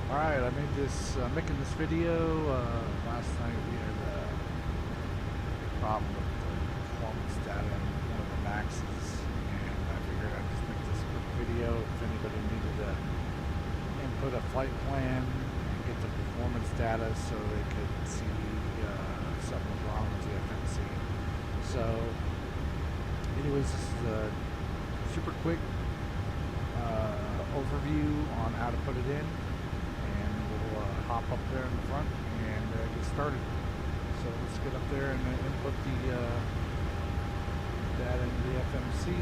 Alright, I made this, making this video, last night we had a problem with the performance data in one of the Maxes, and I figured I'd just make this quick video if anybody needed to input a flight plan and get the performance data so they could see something was wrong with the FMC. So, anyways, this is a super quick overview on how to put it in. Hop up there in the front and get started. So let's get up there and input the data into the FMC.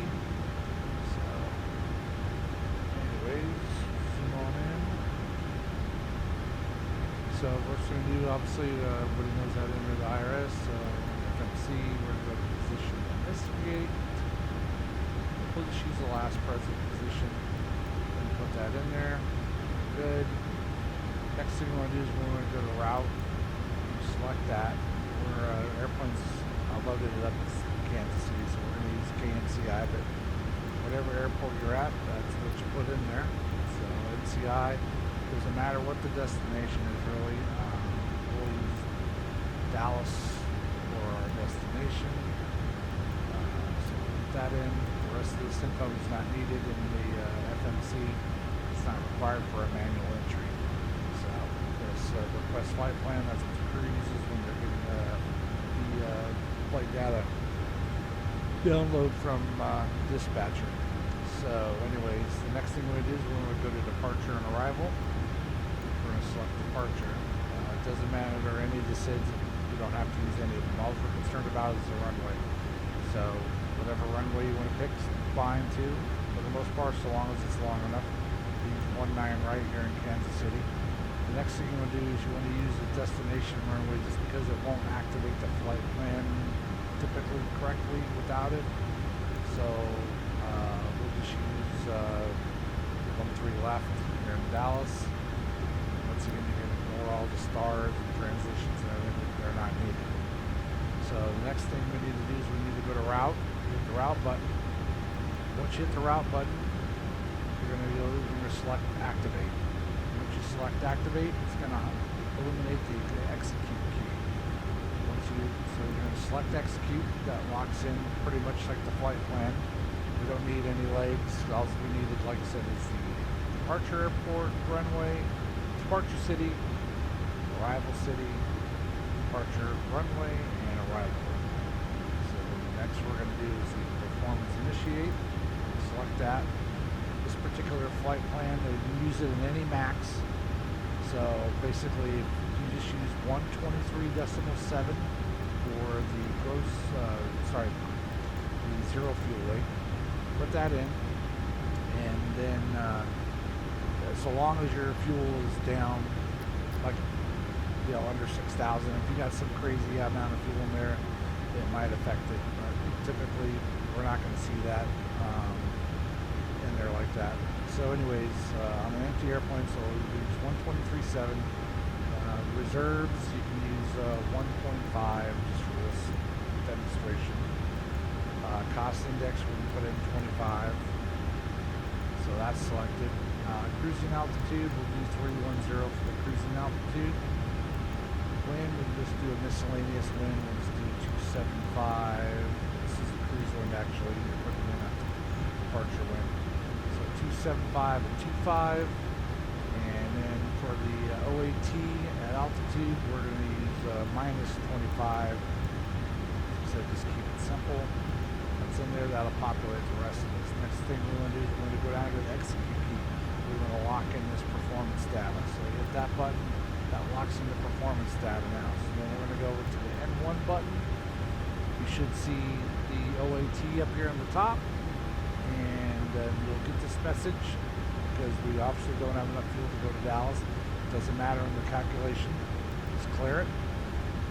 So anyways, zoom on in. So first thing to do, obviously everybody knows how to enter the IRS. FMC, we're going to go to position investigate. We'll just use the last present position and put that in there. Good. Next thing we want to do is we want to go to route. You select that. We're airplanes loaded it up as Kansas City, so we're going to use KNCI, but whatever airport you're at, that's what you put in there. So NCI, doesn't matter what the destination is really. We'll use Dallas for our destination. So we'll put that in. The rest of this info is not needed in the FMC. It's not required for a manual entry. Request flight plan, that's what the crew uses when they're getting the flight data download from dispatcher. So anyways, the next thing we're going to do is we're going to go to departure and arrival. We're going to select departure. It doesn't matter any of the SIDs, you don't have to use any of them. All we're concerned about is the runway. So whatever runway you want to pick is fine too, for the most part, so long as it's long enough. Use 19 right here in Kansas City. The next thing you want to do is you want to use the destination runway just because it won't activate the flight plan typically correctly without it. So we'll just use 13 left here in Dallas. Once again, you're going to ignore all the stars and transitions and everything. They're not needed. So the next thing we need to do is we need to go to route. Hit the route button. Once you hit the route button, you're going to select activate. Select activate, it's going to illuminate the execute key. So you're going to select execute, that locks in pretty much like the flight plan. We don't need any legs. All we needed, like I said, is the departure airport runway, departure city, arrival city, departure runway, and arrival runway. So next we're going to do is the performance initiate. Select that. This particular flight plan, you can use it in any MAX. So basically, you just use 123.7 for the gross, the zero fuel weight. Put that in, and then so long as your fuel is down, like under 6,000. If you got some crazy amount of fuel in there, it might affect it. But typically, we're not going to see that in there like that. So anyways, on an empty airplane, so we use 123.7. Reserves, you can use 1.5 just for this demonstration. Cost index, we can put in 25. So that's selected. Cruising altitude, we'll do 310 for the cruising altitude. Wind, we'll just do a miscellaneous wind, we'll just do 275. This is a cruise wind actually, you're putting in a departure wind. 275 and 25, and then for the OAT at altitude we're going to use minus 25. So just keep it simple. That's in there. That'll populate the rest of this. Next thing we want to do is we're going to go down to the execute key. We're going to lock in this performance data. So you hit that button, that locks in the performance data now. So then we're going to go over to the N1 button. You should see the OAT up here on the top. And you'll get this message because we obviously don't have enough fuel to go to Dallas. It doesn't matter in the calculation. Just clear it.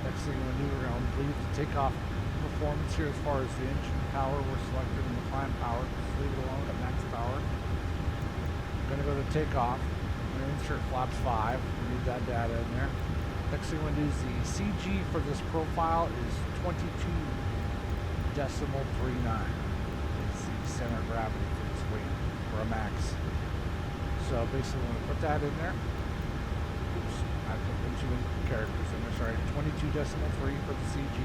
Next thing we're going to do, we're going to leave the takeoff performance here as far as the engine power. We're selecting the climb power. Just leave it alone at max power. I'm going to go to takeoff. I'm going to insert flaps 5. We need that data in there. Next thing we're going to do is the CG for this profile is 22.39. Center of gravity for this weight for a MAX. So basically, we're going to put that in there. I put in too many characters in there. Sorry, 22.3 for the CG.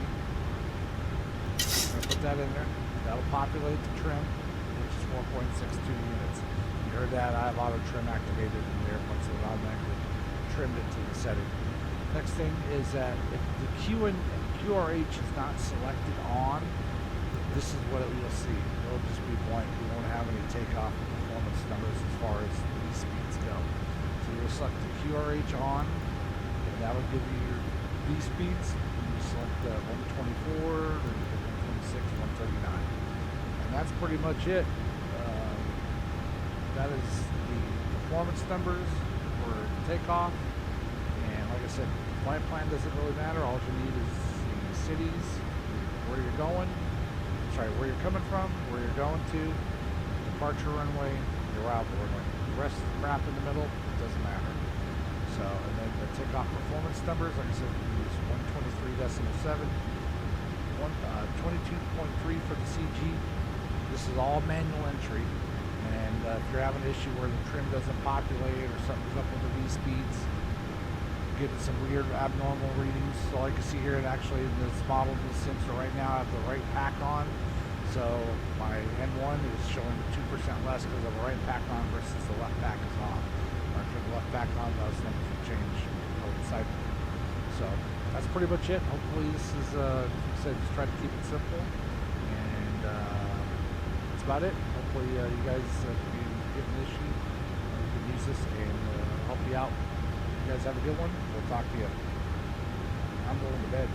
I'm gonna put that in there. That'll populate the trim, which is 4.62 units. You heard that? I have auto trim activated in there once it automatically trimmed it to the setting. Next thing is that if the QRH is not selected on, this is what you'll see. It'll just be blank. You won't have any takeoff performance numbers as far as these speeds go. So you'll select the QRH on, and that'll give you your V speeds. You select 124, then 126, 139. And that's pretty much it. That is the performance numbers for takeoff. And like I said, flight plan doesn't really matter. All you need is the cities, where you're going, where you're coming from, where you're going to, departure runway, your arrival runway. The rest of the crap in the middle doesn't matter. So, and then the takeoff performance numbers, like I said, we use 123.7, 22.3 for the CG. This is all manual entry. And if you're having an issue where the trim doesn't populate or something's up with the V speeds, getting some weird abnormal readings. So like you see here, it actually in this model, this sensor right now, I have the right pack on. So my N1 is showing 2% less because of the right pack on versus the left pack is off. Or if the left pack on, those numbers will change coincide. So that's pretty much it. Hopefully this is, like I said, just try to keep it simple. And that's about it. Hopefully you guys, if you get an issue, you can use this and help you out. You guys have a good one. We'll talk to you. I'm going to bed.